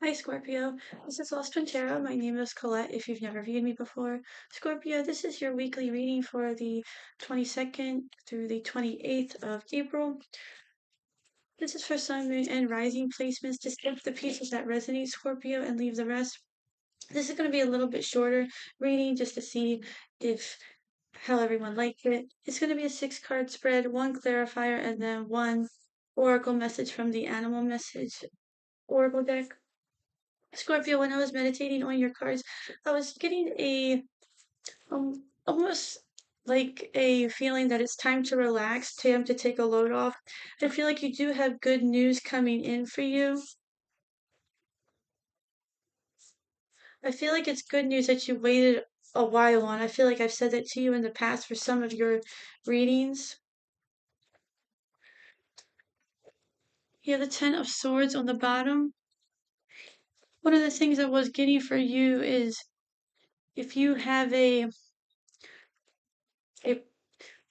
Hi Scorpio, this is Lost Twin Tarot. My name is Colette if you've never viewed me before. Scorpio, this is your weekly reading for the 22nd through the 28th of April. This is for Sun, Moon, and Rising placements. Just take the pieces that resonate, Scorpio, and leave the rest. This is going to be a little bit shorter reading just to see if how everyone liked it. It's going to be a 6-card spread, one clarifier, and then one oracle message from the animal message oracle deck. Scorpio, when I was meditating on your cards, I was getting a almost like a feeling that it's time to relax, time to take a load off. I feel like you do have good news coming in for you. I feel like it's good news that you waited a while on. I feel like I've said that to you in the past for some of your readings. You have the Ten of Swords on the bottom. One of the things I was getting for you is if you have a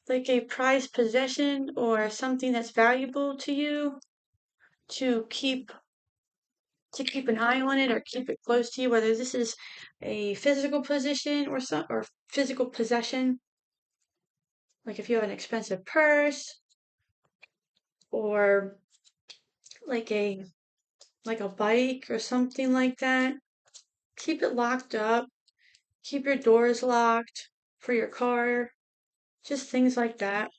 like a prized possession or something that's valuable to you to keep an eye on it or keep it close to you, whether this is a physical position or physical possession, like if you have an expensive purse or like a like a bike or something like that. Keep it locked up. Keep your doors locked for your car. Just things like that.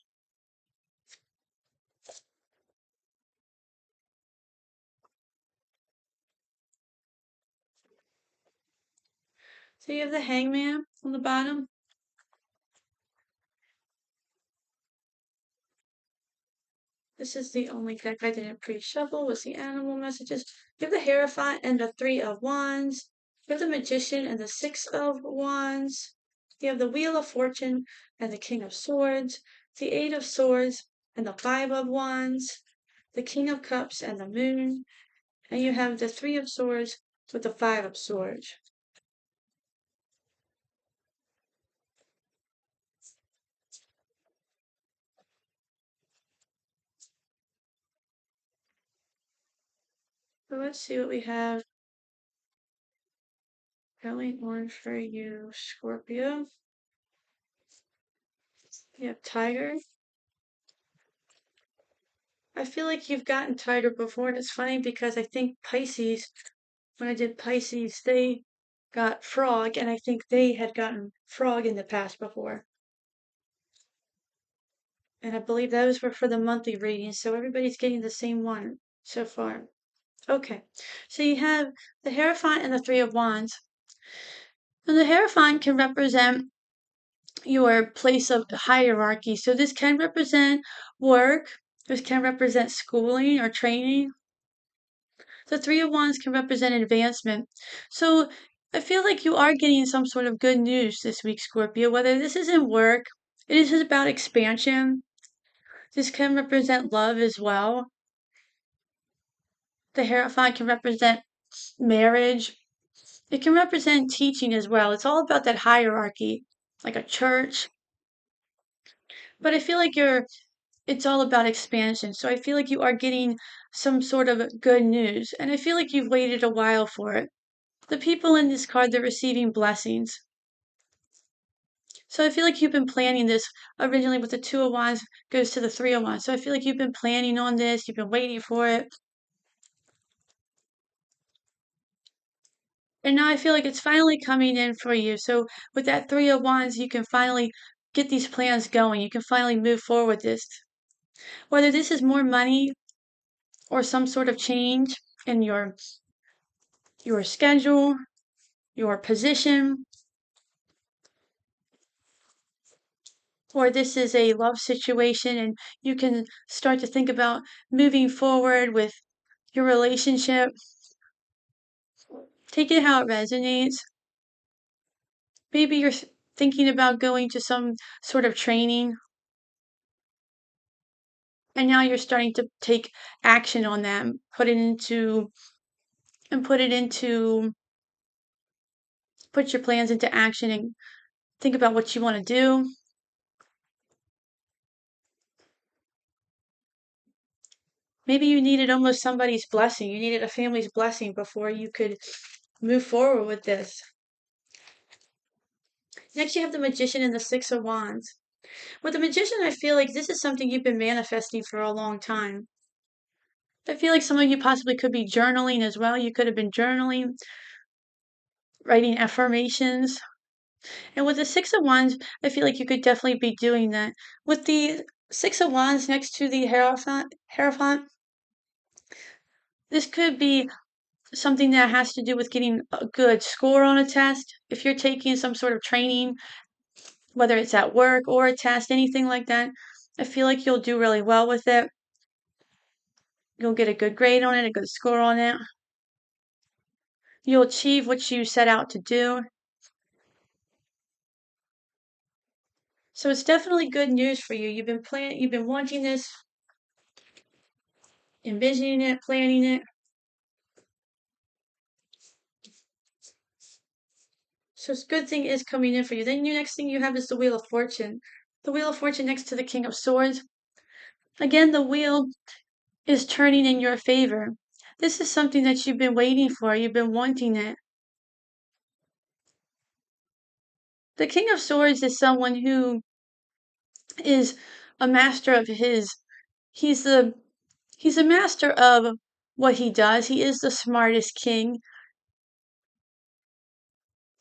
So you have the Hangman on the bottom. This is the only deck I didn't pre-shuffle was the animal messages. You have the Hierophant and the Three of Wands. You have the Magician and the Six of Wands. You have the Wheel of Fortune and the King of Swords. The Eight of Swords and the Five of Wands. The King of Cups and the Moon. And you have the Three of Swords with the Five of Swords. So let's see what we have going on for you, Scorpio. You have Tiger. I feel like you've gotten Tiger before, and it's funny because I think Pisces, when I did Pisces, they got Frog, and I think they had gotten Frog in the past before. And I believe those were for the monthly readings, so everybody's getting the same one so far. Okay, so you have the Hierophant and the Three of Wands. And the Hierophant can represent your place of hierarchy. So this can represent work, this can represent schooling or training. The Three of Wands can represent advancement. So I feel like you are getting some sort of good news this week, Scorpio. Whether this is in work, it is about expansion. This can represent love as well. The Hierophant can represent marriage. It can represent teaching as well. It's all about that hierarchy, like a church. But I feel like it's all about expansion. So I feel like you are getting some sort of good news. And I feel like you've waited a while for it. The people in this card, they're receiving blessings. So I feel like you've been planning this originally with the Two of Wands goes to the Three of Wands. So I feel like you've been planning on this, you've been waiting for it. And now I feel like it's finally coming in for you. So with that Three of Wands, you can finally get these plans going. You can finally move forward with this. Whether this is more money or some sort of change in your schedule, your position, or this is a love situation and you can start to think about moving forward with your relationship. Take it how it resonates. Maybe you're thinking about going to some sort of training and now you're starting to take action on them, put it into put your plans into action and think about what you want to do. Maybe you needed almost somebody's blessing. You needed a family's blessing before you could move forward with this. Next, you have the Magician and the Six of Wands. With the Magician, I feel like this is something you've been manifesting for a long time. I feel like some of you possibly could be journaling as well. You could have been journaling, writing affirmations. And with the Six of Wands, I feel like you could definitely be doing that. With the Six of Wands next to the Hierophant, this could be something that has to do with getting a good score on a test. If you're taking some sort of training, whether it's at work or a test, anything like that, I feel like you'll do really well with it. You'll get a good grade on it, a good score on it. You'll achieve what you set out to do. So it's definitely good news for you. You've been wanting this, envisioning it, planning it. So it's good thing is coming in for you. Then the next thing you have is the Wheel of Fortune. The Wheel of Fortune next to the King of Swords. Again, the wheel is turning in your favor. This is something that you've been waiting for. You've been wanting it. The King of Swords is someone who is a master of he's a master of what he does. He is the smartest king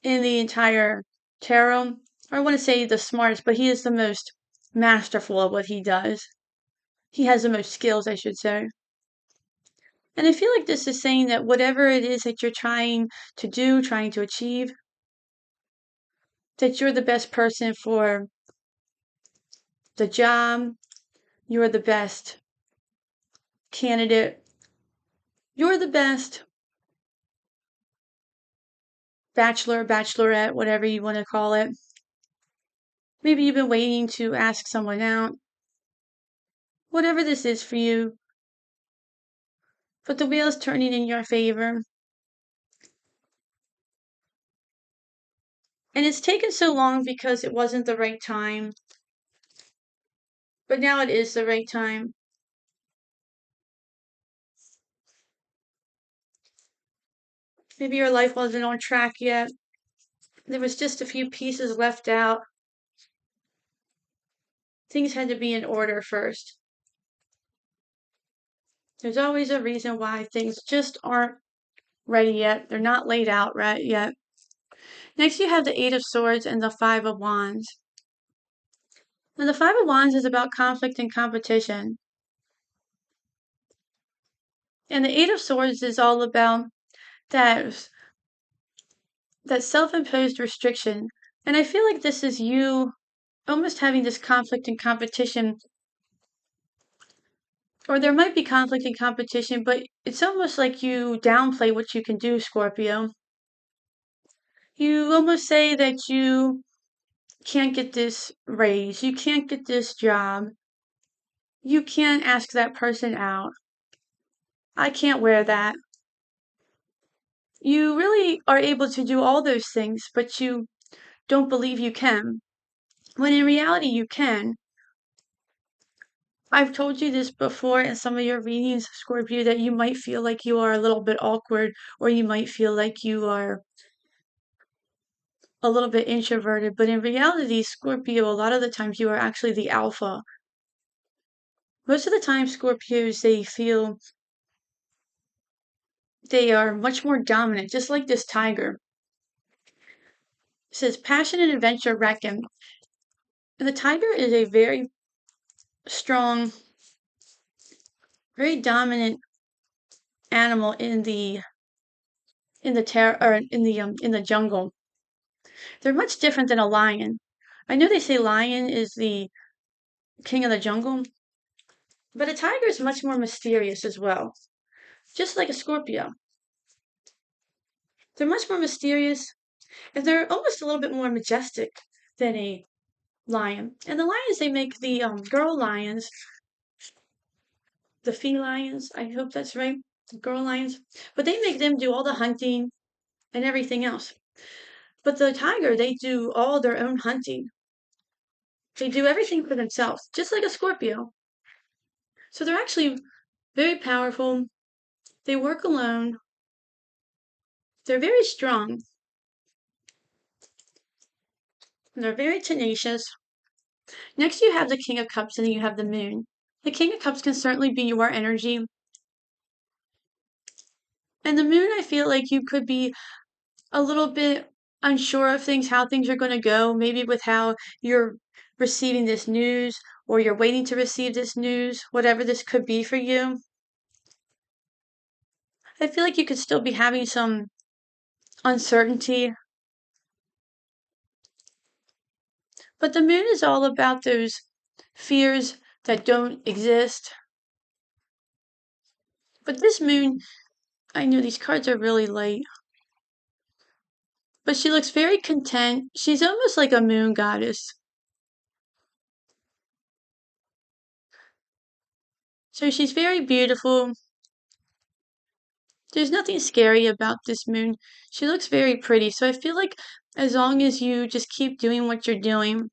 in the entire tarot. I want to say the smartest, but he is the most masterful of what he does. He has the most skills, I should say. And I feel like this is saying that whatever it is that you're trying to do, trying to achieve, that you're the best person for the job, you're the best candidate, you're the best bachelor, bachelorette, whatever you want to call it. Maybe you've been waiting to ask someone out. Whatever this is for you. But the wheel is turning in your favor. And it's taken so long because it wasn't the right time. But now it is the right time. Maybe your life wasn't on track yet. There was just a few pieces left out. Things had to be in order first. There's always a reason why things just aren't ready yet. They're not laid out right yet. Next, you have the Eight of Swords and the Five of Wands. And the Five of Wands is about conflict and competition. And the Eight of Swords is all about that self-imposed restriction. And I feel like this is you almost having this conflict and competition, or there might be conflict and competition, but it's almost like you downplay what you can do, Scorpio. You almost say that you can't get this raise, you can't get this job, you can't ask that person out, I can't wear that. You really are able to do all those things, but you don't believe you can. When in reality, you can. I've told you this before in some of your readings, Scorpio, that you might feel like you are a little bit awkward, or you might feel like you are a little bit introverted, but in reality, Scorpio, a lot of the times you are actually the alpha. Most of the time, Scorpios, they feel they are much more dominant, just like this tiger. It says passion and adventure reckon. And the tiger is a very strong, very dominant animal in the in the jungle. They're much different than a lion. I know they say lion is the king of the jungle, but a tiger is much more mysterious as well, just like a Scorpio. They're much more mysterious, and they're almost a little bit more majestic than a lion. And the lions, they make the girl lions, the felines, I hope that's right, the girl lions, but they make them do all the hunting and everything else. But the tiger, they do all their own hunting. They do everything for themselves, just like a Scorpio. So they're actually very powerful. They work alone. They're very strong. And they're very tenacious. Next, you have the King of Cups and then you have the Moon. The King of Cups can certainly be your energy. And the Moon, I feel like you could be a little bit unsure of things, how things are going to go, maybe with how you're receiving this news or you're waiting to receive this news, whatever this could be for you. I feel like you could still be having some uncertainty. But the Moon is all about those fears that don't exist. But this Moon, I know these cards are really light, but she looks very content. She's almost like a moon goddess. So she's very beautiful. There's nothing scary about this moon. She looks very pretty. So I feel like as long as you just keep doing what you're doing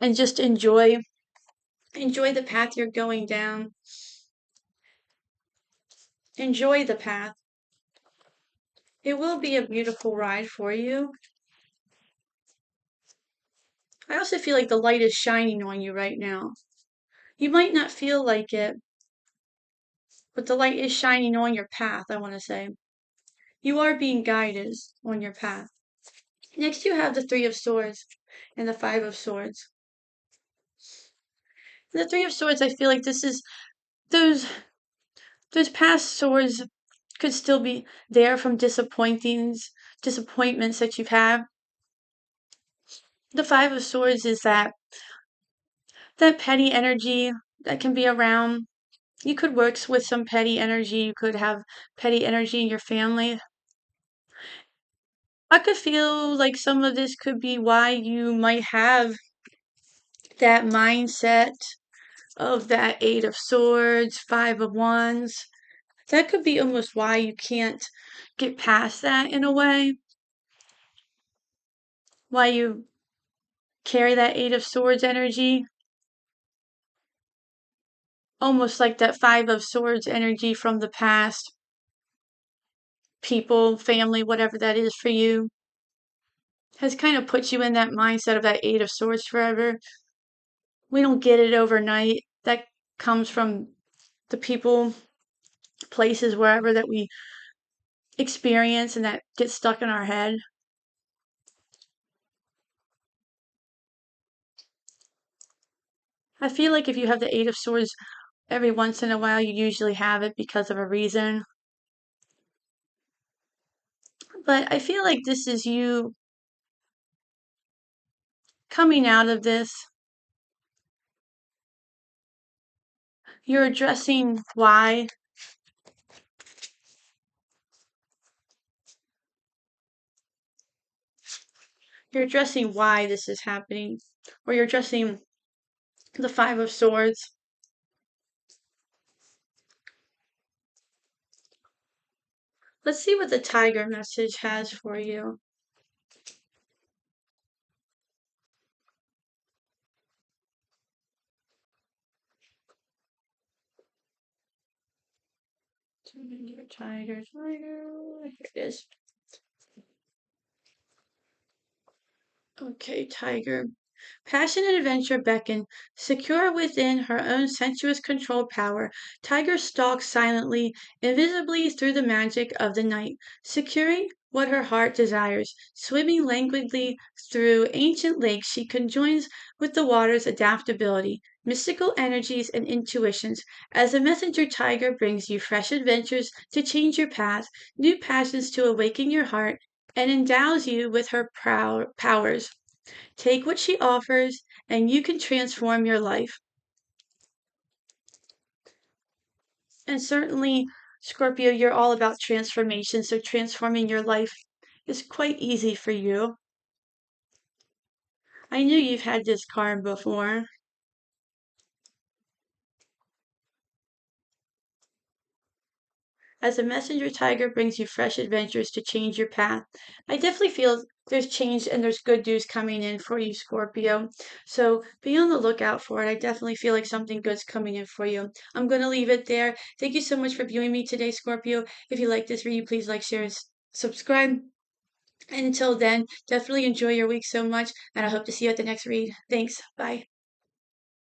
and just enjoy the path you're going down. Enjoy the path. It will be a beautiful ride for you. I also feel like the light is shining on you right now. You might not feel like it, but the light is shining on your path, I want to say. You are being guided on your path. Next, you have the Three of Swords and the Five of Swords. The Three of Swords, I feel like this is those past swords could still be there from disappointments that you've had. The Five of Swords is that petty energy that can be around. You could work with some petty energy. You could have petty energy in your family. I could feel like some of this could be why you might have that mindset of that Eight of Swords, Five of Wands. That could be almost why you can't get past that in a way. Why you carry that Eight of Swords energy. Almost like that Five of Swords energy from the past. People, family, whatever that is for you. Has kind of put you in that mindset of that Eight of Swords forever. We don't get it overnight. That comes from the people, places, wherever that we experience and that gets stuck in our head. I feel like if you have the Eight of Swords every once in a while, you usually have it because of a reason. But I feel like this is you coming out of this. You're addressing why. You're addressing why this is happening. Or you're addressing the Five of Swords. Let's see what the Tiger message has for you. Tiger. Here it is. Okay, Tiger. Passion and adventure beckon. Secure within her own sensuous controlled power, Tiger stalks silently, invisibly through the magic of the night, securing what her heart desires. Swimming languidly through ancient lakes, she conjoins with the water's adaptability, mystical energies, and intuitions. As a messenger, Tiger brings you fresh adventures to change your path, new passions to awaken your heart, and endows you with her powers. Take what she offers, and you can transform your life. And certainly, Scorpio, you're all about transformation, so transforming your life is quite easy for you. I knew you've had this card before. as a messenger tiger brings you fresh adventures to change your path. I definitely feel there's change and there's good news coming in for you, Scorpio. So be on the lookout for it. I definitely feel like something good's coming in for you. I'm going to leave it there. Thank you so much for viewing me today, Scorpio. If you like this reading, please like, share, and subscribe. And until then, definitely enjoy your week so much, and I hope to see you at the next read. Thanks. Bye.